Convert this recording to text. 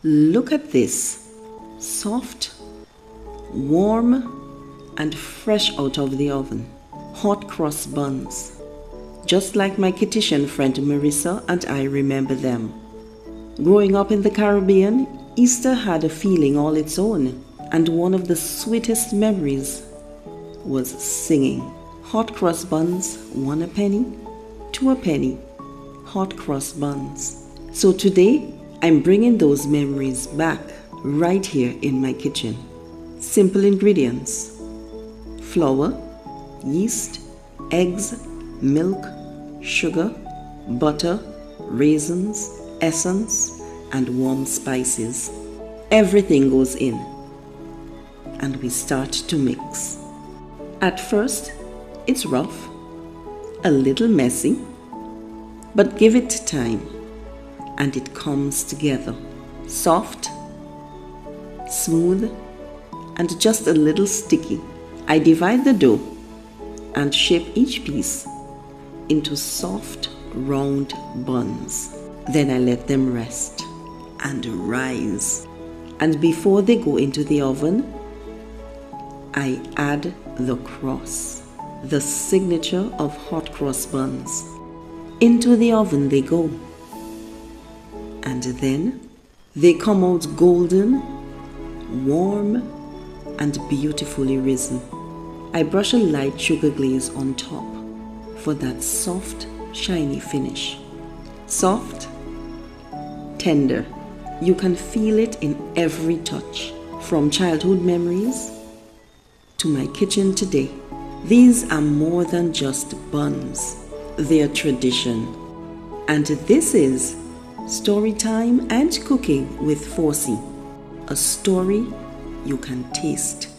Look at this. Soft, warm, and fresh out of the oven. Hot cross buns. Just like my Kititian friend Marissa and I remember them. Growing up in the Caribbean, Easter had a feeling all its own, and one of the sweetest memories was singing. Hot cross buns, 1 a penny, 2 a penny. Hot cross buns. So today, I'm bringing those memories back right here in my kitchen. Simple ingredients: flour, yeast, eggs, milk, sugar, butter, raisins, essence, and warm spices. Everything goes in, and we start to mix. At first, it's rough, a little messy, but give it time, and it comes together. Soft, smooth, and just a little sticky. I divide the dough and shape each piece into soft, round buns. Then I let them rest and rise. And before they go into the oven, I add the cross, the signature of hot cross buns. Into the oven they go. And then they come out golden, warm, and beautifully risen. I brush a light sugar glaze on top for that soft, shiny finish. Soft, tender. You can feel it in every touch. From childhood memories to my kitchen today. These are more than just buns. They are tradition. And this is Story Time and Cooking with Forsi. A story you can taste.